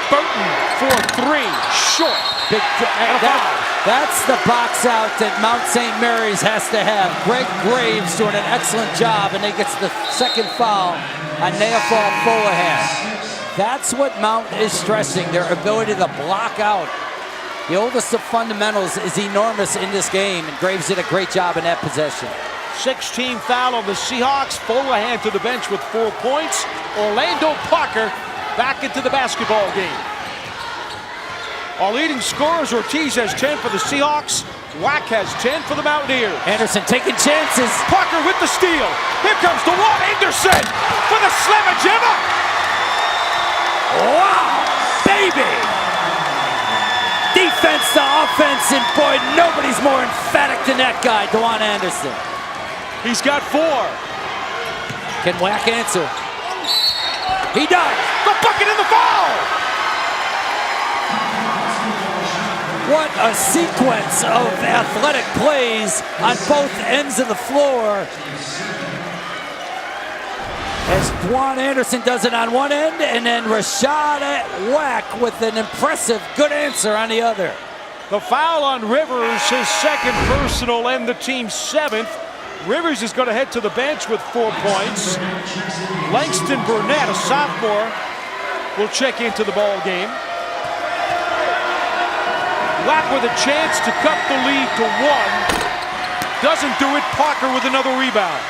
Burton for 3, short. Big, that's the box out that Mount St. Mary's has to have. Greg Graves doing an excellent job, and he gets the 2nd foul on Neafal Folahan. That's what Mount is stressing, their ability to block out. The oldest of fundamentals is enormous in this game, and Graves did a great job in that possession. 16 foul on the Seahawks. Folahan to the bench with 4 points. Orlando Parker back into the basketball game. Our leading scorers, Ortiz has 10 for the Seahawks. Wack has 10 for the Mountaineers. Anderson taking chances. Parker with the steal. Here comes DeWalt Anderson for the slamma-jamma. Wow, baby! Defense to offense, and boy, nobody's more emphatic than that guy, DeWalt Anderson. He's got 4. Can Wack answer? He does. The bucket and the foul! What a sequence of athletic plays on both ends of the floor. As Dwan Anderson does it on one end, and then Rashad Wack with an impressive good answer on the other. The foul on Rivers, his 2nd personal and the team's 7th. Rivers is going to head to the bench with 4 points. Langston Burnett, a sophomore, will check into the ball game. Wack with a chance to cut the lead to 1. Doesn't do it. Parker with another rebound.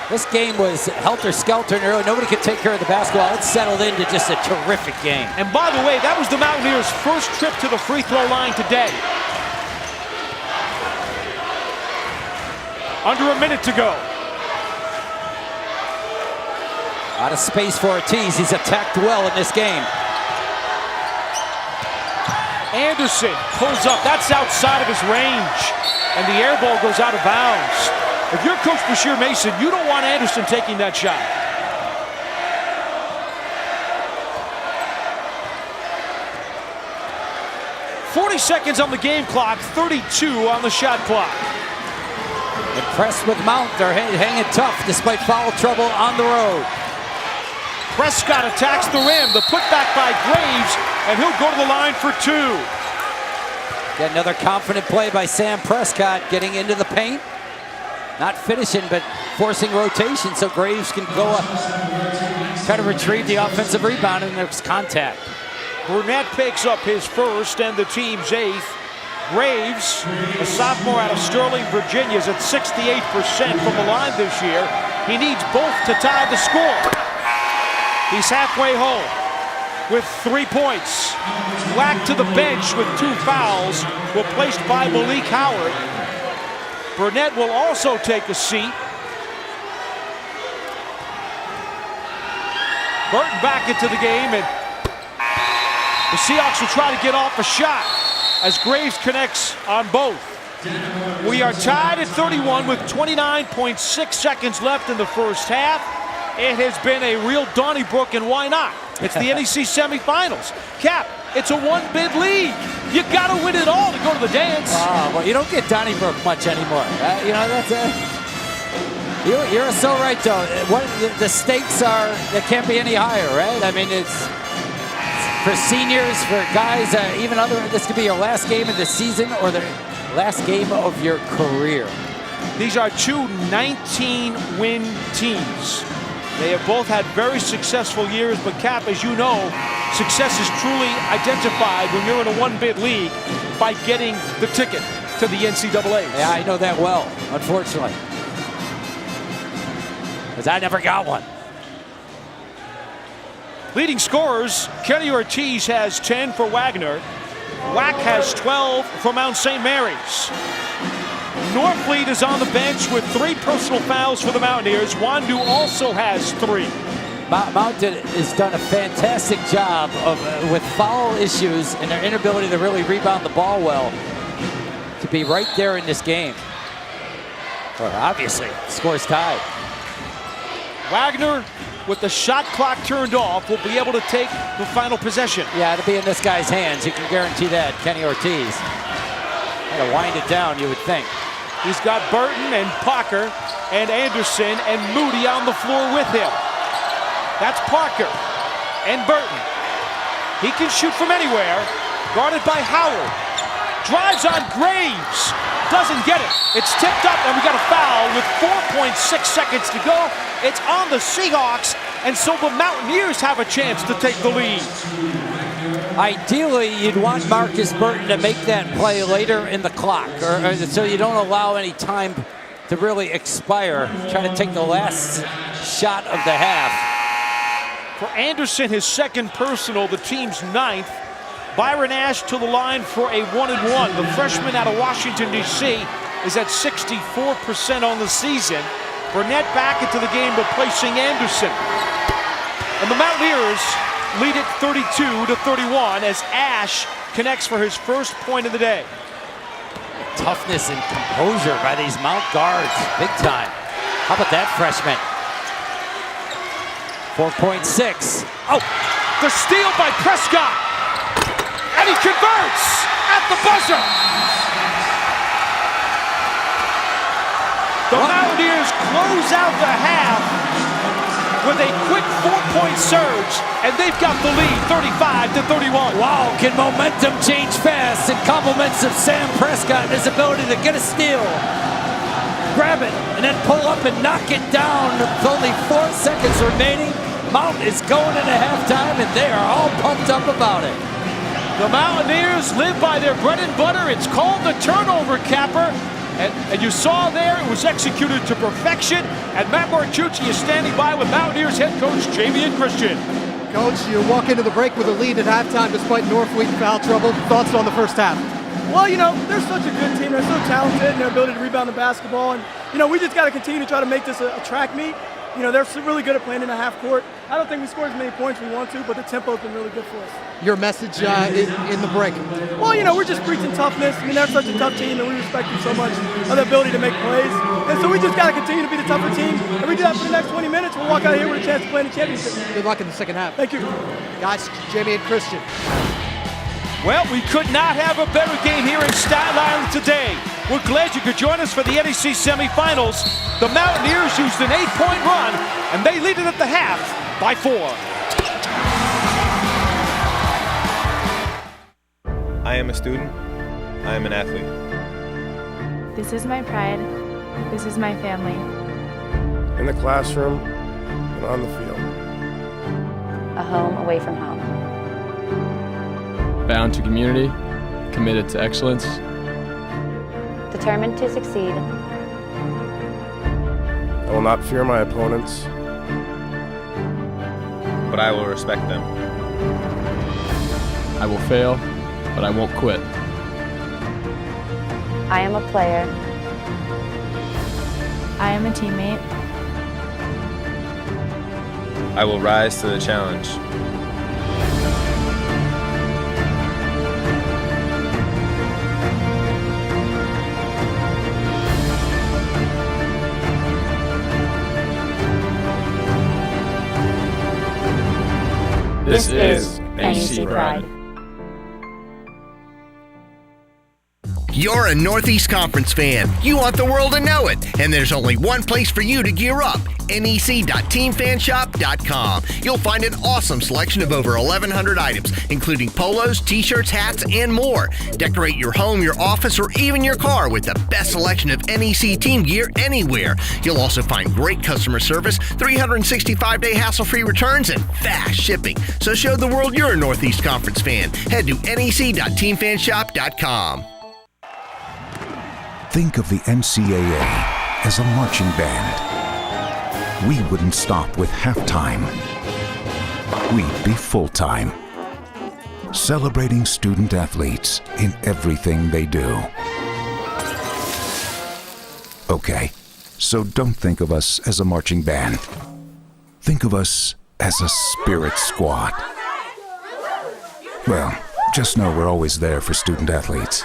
This game was helter-skelter early. Nobody could take care of the basketball. It settled into just a terrific game. And by the way, that was the Mountaineers' first trip to the free throw line today. Under a minute to go. A lot of space for Ortiz. He's attacked well in this game. Anderson pulls up. That's outside of his range. And the air ball goes out of bounds. If you're Coach Bashir Mason, you don't want Anderson taking that shot. "40 seconds on the game clock, 32 on the shot clock. Impressed with Mount. They're hanging tough despite foul trouble on the road. Prescott attacks the rim. The putback by Graves and he'll go to the line for 2. Got another confident play by Sam Prescott, getting into the paint. Not finishing, but forcing rotation so Graves can go up. Try to retrieve the offensive rebound, and there's contact. Burnett picks up his first and the team's 8th. Graves, a sophomore out of Sterling, Virginia, is at 68% from the line this year. He needs both to tie the score. He's halfway home with 3 points. Whacked to the bench with 2 fouls, replaced by Malik Howard. Burnett will also take a seat. Burton back into the game, and the Seahawks will try to get off a shot as Graves connects on both. We are tied at 31 with 29.6 seconds left in the first half. It has been a real Donnybrook, and why not? It's the NEC semifinals. Cap, it's a one-bid league. You got to win it all to go to the dance. Well, you don't get Donnybrook much anymore. You know, that's you're so right, though. What the stakes are, they can't be any higher, right? I mean, it's for seniors, for guys, even other. This could be your last game of the season or the last game of your career. These are 2 19-win teams. They have both had very successful years, but Cap, as you know, success is truly identified when you're in a one-bid league by getting the ticket to the NCAA. Yeah, I know that well, unfortunately, because I never got one. Leading scorers, Kenny Ortiz has 10 for Wagner. Wack has 12 for Mount St. Mary's. Norfleet is on the bench with 3 personal fouls for the Mountaineers. Wandu also has 3. Mountain has done a fantastic job of with foul issues and their inability to really rebound the ball well to be right there in this game. Well, obviously, score's tied. Wagner, with the shot clock turned off, will be able to take the final possession. Yeah, it'll be in this guy's hands. You can guarantee that, Kenny Ortiz. Got to wind it down, you would think. He's got Burton and Parker and Anderson and Moody on the floor with him. That's Parker and Burton. He can shoot from anywhere, guarded by Howard. Drives on Graves, doesn't get it. It's tipped up, and we got a foul with 4.6 seconds to go. It's on the Seahawks, and so the Mountaineers have a chance to take the lead. Ideally, you'd want Marcus Burton to make that play later in the clock, or so you don't allow any time to really expire. Try to take the last shot of the half. For Anderson, his second personal, the team's 9th. Byron Ash to the line for a 1-and-1. The freshman out of Washington, D.C. is at 64% on the season. Burnett back into the game, replacing Anderson. And the Mountaineers lead it 32-31 as Ash connects for his first point of the day. Toughness and composure by these Mount guards, big time. How about that freshman? 4.6. Oh, the steal by Prescott. And he converts at the buzzer. The Mountaineers close out the half with a quick 4-point surge, and they've got the lead 35-31. Wow, can momentum change fast? And compliments of Sam Prescott and his ability to get a steal, grab it, and then pull up and knock it down with only 4 seconds remaining. Mount is going into halftime, and they are all pumped up about it. The Mountaineers live by their bread and butter. It's called the turnover capper. And you saw there, it was executed to perfection. And Matt Martucci is standing by with Mountaineers head coach Julian Christian. Coach, you walk into the break with a lead at halftime despite Norfleet foul trouble. Thoughts on the first half? Well, you know, they're such a good team. They're so talented in their ability to rebound the basketball. And, you know, we just got to continue to try to make this a track meet. You know, they're really good at playing in the half court. I don't think we scored as many points as we want to, but the tempo's been really good for us. Your message in the break? Well, you know, we're just preaching toughness. I mean, they're such a tough team, and we respect them so much of their ability to make plays. And so we just got to continue to be the tougher team. And we do that for the next 20 minutes. We'll walk out here with a chance to play in the championship. Good luck in the second half. Thank you. Guys, Jamie and Christian. Well, we could not have a better game here in Staten Island today. We're glad you could join us for the NEC semifinals. The Mountaineers used an 8-point run, and they lead it at the half by 4. am a student. I am an athlete. This is my pride. This is my family. In the classroom and on the field. A home away from home. Bound to community, committed to excellence. Determined to succeed. I will not fear my opponents, but I will respect them. I will fail, but I won't quit. I am a player. I am a teammate. I will rise to the challenge. This is NEC Pride. You're a Northeast Conference fan. You want the world to know it. And there's only one place for you to gear up. NEC.teamfanshop.com. You'll find an awesome selection of over 1,100 items, including polos, t-shirts, hats, and more. Decorate your home, your office, or even your car with the best selection of NEC team gear anywhere. You'll also find great customer service, 365-day hassle-free returns, and fast shipping. So show the world you're a Northeast Conference fan. Head to NEC.teamfanshop.com. Think of the NCAA as a marching band. We wouldn't stop with halftime. We'd be full-time, celebrating student athletes in everything they do. Okay, so don't think of us as a marching band. Think of us as a spirit squad. Well, just know we're always there for student athletes.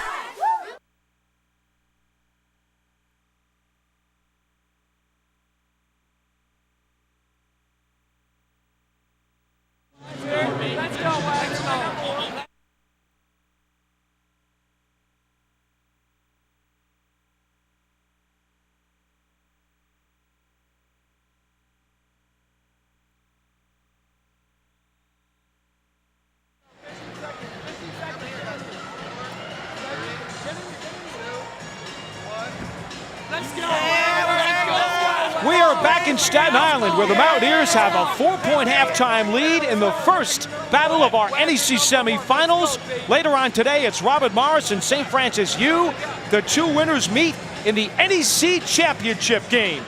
We are back in Staten Island where the Mountaineers have a 4-point halftime lead in the first battle of our NEC semifinals. Later on today, it's Robert Morris and St. Francis U. The two winners meet in the NEC championship game.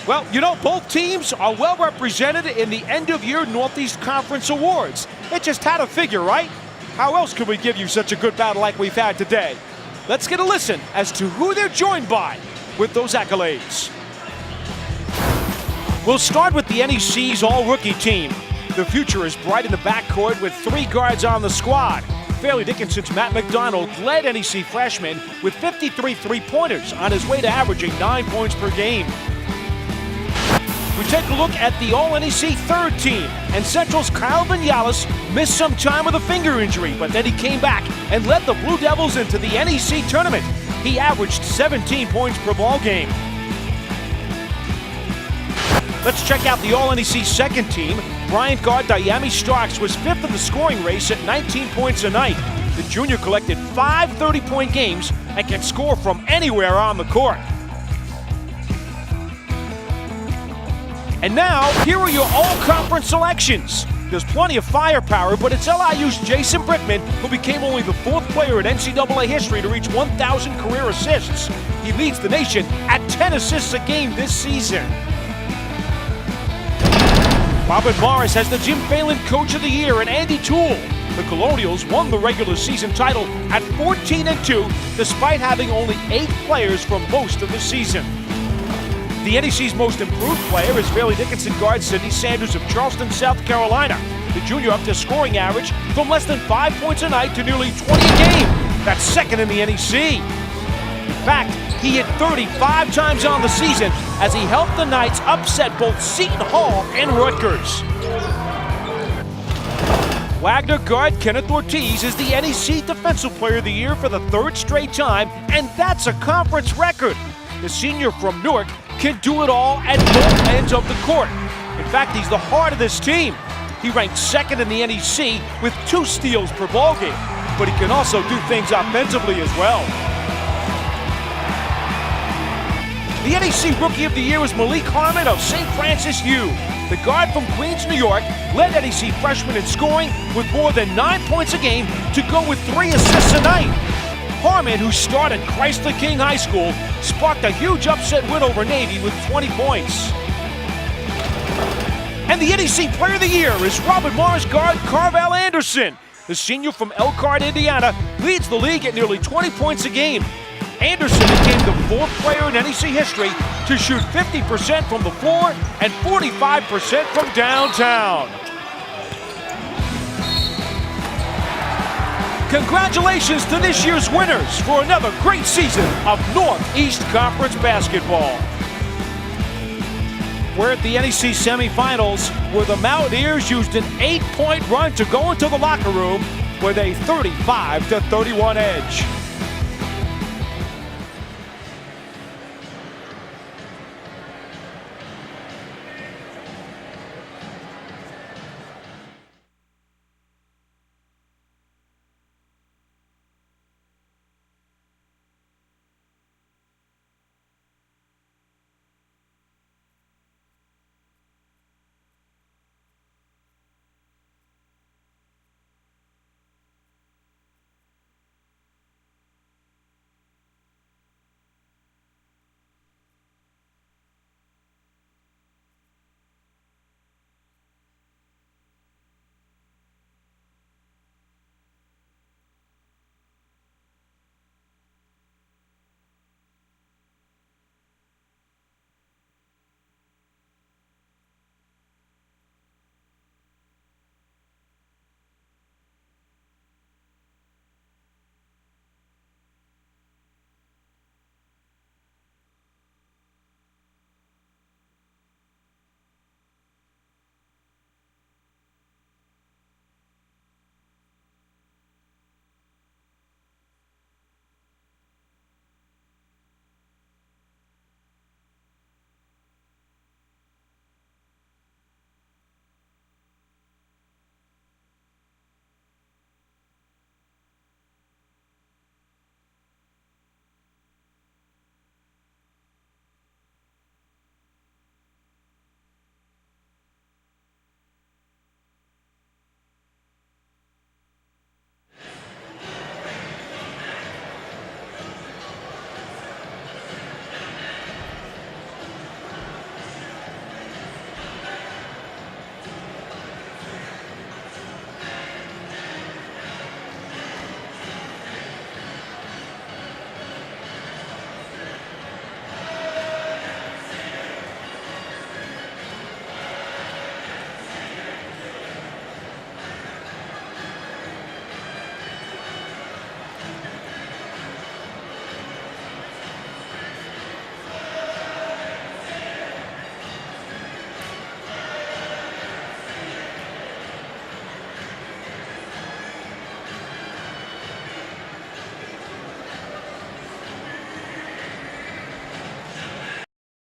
Well, you know, both teams are well represented in the end-of-year Northeast Conference Awards. It just had to figure, right? How else could we give you such a good battle like we've had today? Let's get a listen as to who they're joined by with those accolades. We'll start with the NEC's all-rookie team. The future is bright in the backcourt with 3 guards on the squad. Fairleigh Dickinson's Matt McDonald led NEC freshmen with 53 three-pointers on his way to averaging 9 points per game. We take a look at the All-NEC third team, and Central's Kyle Vinales missed some time with a finger injury, but then he came back and led the Blue Devils into the NEC tournament. He averaged 17 points per ball game. Let's check out the All-NEC second team. Bryant guard Diami Starks was 5th in the scoring race at 19 points a night. The junior collected 5 30-point games and can score from anywhere on the court. And now, here are your all-conference selections. There's plenty of firepower, but it's LIU's Jason Brickman who became only the 4th player in NCAA history to reach 1,000 career assists. He leads the nation at 10 assists a game this season. Robert Morris has the Jim Phelan Coach of the Year and Andy Toole. The Colonials won the regular season title at 14-2, despite having only 8 players for most of the season. The NEC's most improved player is Fairleigh Dickinson guard Sidney Sanders of Charleston, South Carolina. The junior upped his scoring average from less than 5 points a night to nearly 20 a game. That's second in the NEC. In fact, he hit 35 times on the season as he helped the Knights upset both Seton Hall and Rutgers. Wagner guard Kenneth Ortiz is the NEC Defensive Player of the Year for the 3rd straight time, and that's a conference record. The senior from Newark can do it all at both ends of the court. In fact, he's the heart of this team. He ranked 2nd in the NEC with 2 steals per ballgame. but he can also do things offensively as well. The NEC Rookie of the Year was Malik Harmon of St. Francis U. The guard from Queens, New York, led NEC freshmen in scoring with more than 9 points a game to go with 3 assists a night. Harmon, who started Chrysler King High School, sparked a huge upset win over Navy with 20 points. And the NEC Player of the Year is Robert Morris guard Carvel Anderson. The senior from Elkhart, Indiana, leads the league at nearly 20 points a game. Anderson became the 4th player in NEC history to shoot 50% from the floor and 45% from downtown. Congratulations to this year's winners for another great season of Northeast Conference basketball. We're at the NEC semifinals where the Mountaineers used an 8-point run to go into the locker room with a 35-31 edge.